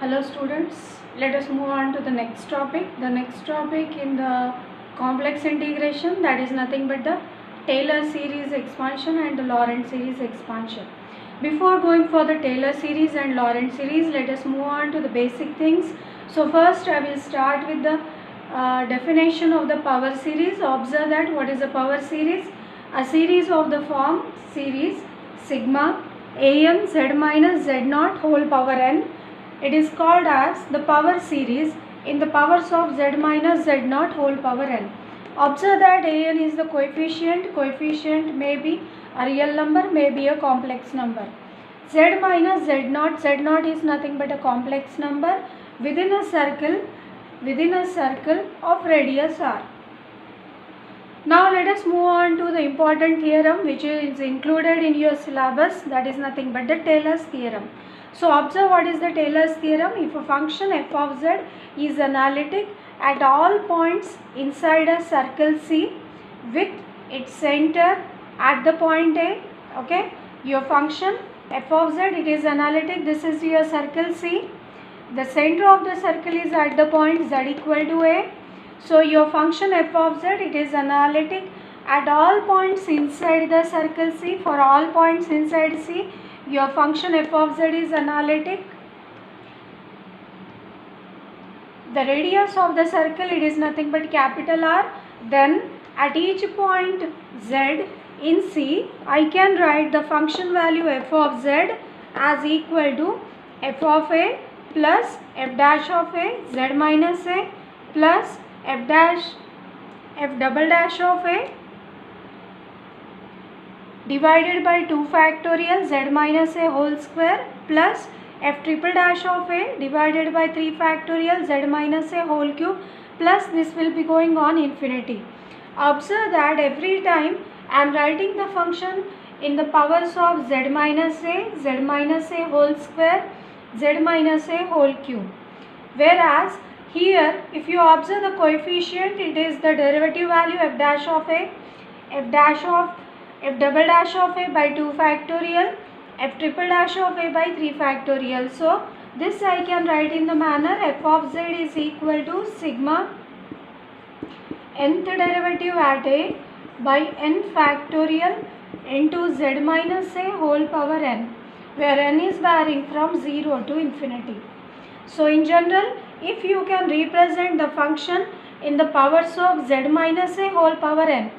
Hello students, let us move on to the next topic. The next topic in the complex integration, that is nothing but the Taylor series expansion and the Laurent series expansion. Before going for the Taylor series and Laurent series, let us move on to the basic things. So first I will start with the definition of the power series. Observe that what is a power series? A series of the form series sigma am z minus z naught whole power n. It is called as the power series in the powers of z minus z naught whole power n. Observe that an is the coefficient. Coefficient may be a real number, may be a complex number. Z minus z naught is nothing but a complex number within a circle of radius r. Now let us move on to the important theorem which is included in your syllabus, that is nothing but the Taylor's theorem. So observe what is the Taylor's theorem. If a function f of z is analytic at all points inside a circle C with its center at the point A, okay, your function f of z, it is analytic. This is your circle C. The center of the circle is at the point z equal to A. So your function f of z, it is analytic at all points inside the circle C. For all points inside C, your function f of z is analytic. The radius of the circle, it is nothing but capital R. Then at each point z in C, I can write the function value f of z as equal to f of a plus f dash of a z minus a plus f double dash of a divided by 2 factorial z minus a whole square plus f triple dash of a divided by 3 factorial z minus a whole cube, plus this will be going on infinity. Observe that every time I am writing the function in the powers of z minus a whole square, z minus a whole cube. Whereas here if you observe the coefficient, it is the derivative value f dash of a, f double dash of a by 2 factorial, f triple dash of a by 3 factorial. So this I can write in the manner f of z is equal to sigma nth derivative at a by n factorial into z minus a whole power n, where n is varying from 0 to infinity. So in general, if you can represent the function in the powers of z minus a whole power n,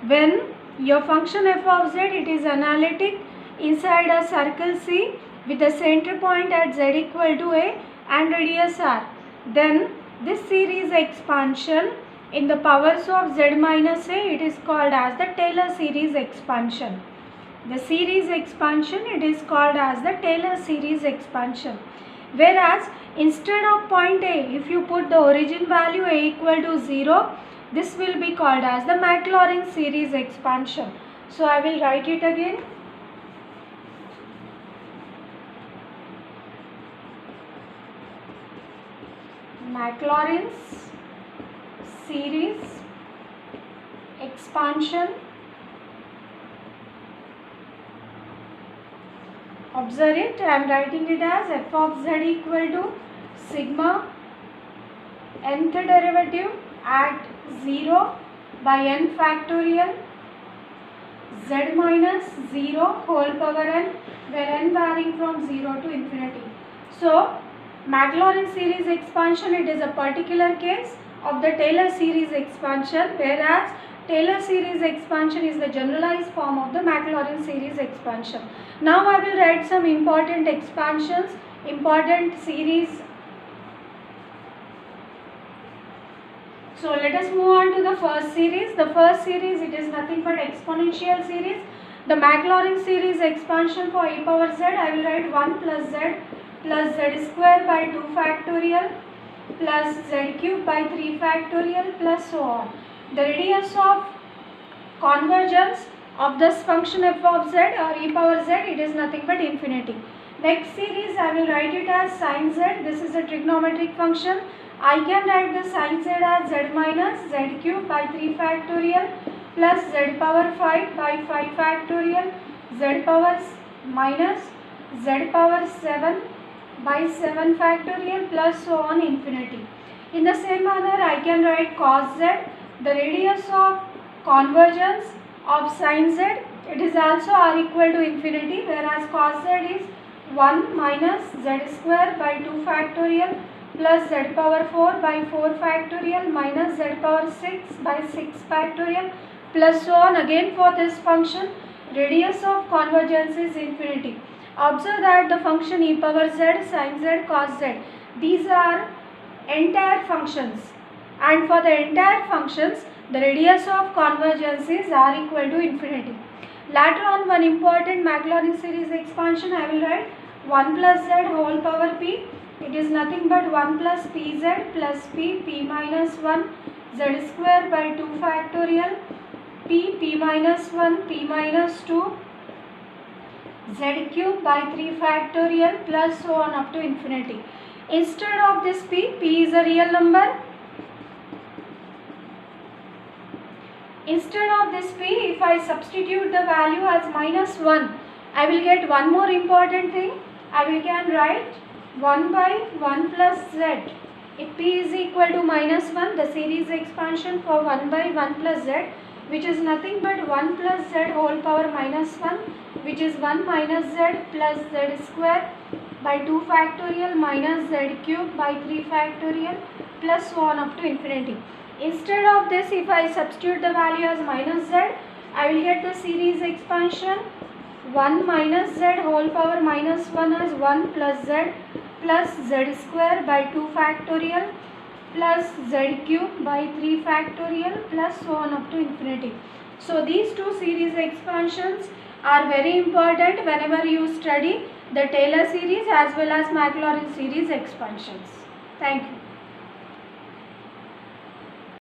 when your function f of z, it is analytic inside a circle C with the center point at z equal to a and radius r, then this series expansion in the powers of z minus a, it is called as the Taylor series expansion. The series expansion, it is called as the Taylor series expansion. Whereas instead of point A, if you put the origin value a equal to 0, this will be called as the Maclaurin series expansion. So I will write it again. Maclaurin's series expansion. Observe it, I am writing it as f of z equal to sigma nth derivative at 0 by n factorial z minus 0 whole power n, where n varying from 0 to infinity. So Maclaurin series expansion, it is a particular case of the Taylor series expansion, whereas Taylor series expansion is the generalized form of the Maclaurin series expansion. Now I will write some important expansions, important series. So let us move on to the first series. The first series, it is nothing but exponential series. The Maclaurin series expansion for e power z, I will write 1 plus z square by 2 factorial plus z cube by 3 factorial plus so on. The radius of convergence of this function f of z or e power z, it is nothing but infinity. Next series, I will write it as sin z. This is a trigonometric function. I can write the sin z as z minus z cube by 3 factorial plus z power 5 by 5 factorial, z power minus z power 7 by 7 factorial plus so on infinity. In the same manner, I can write cos z, the radius of convergence of sin z, it is also r equal to infinity, whereas cos z is 1 minus z square by 2 factorial plus z power 4 by 4 factorial minus z power 6 by 6 factorial plus so on. Again for this function, radius of convergence is infinity. Observe that the function e power z, sin z, cos z, these are entire functions, and for the entire functions the radius of convergence is r equal to infinity. Later on, one important Maclaurin series expansion I will write 1 plus z whole power p. It is nothing but 1 plus pz plus p minus 1 z square by 2 factorial p minus 1 p minus 2 z cube by 3 factorial plus so on up to infinity. Instead of this p is a real number. Instead of this p, if I substitute the value as minus 1, I will get one more important thing. I can write 1 by 1 plus z. If p is equal to minus 1, the series expansion for 1 by 1 plus z, which is nothing but 1 plus z whole power minus 1, which is 1 minus z plus z square by 2 factorial minus z cube by 3 factorial plus so on up to infinity. Instead of this, if I substitute the value as minus z, I will get the series expansion 1 minus z whole power minus 1 as 1 plus z square by 2 factorial plus z cube by 3 factorial plus so on up to infinity. So these two series expansions are very important whenever you study the Taylor series as well as Maclaurin series expansions. Thank you.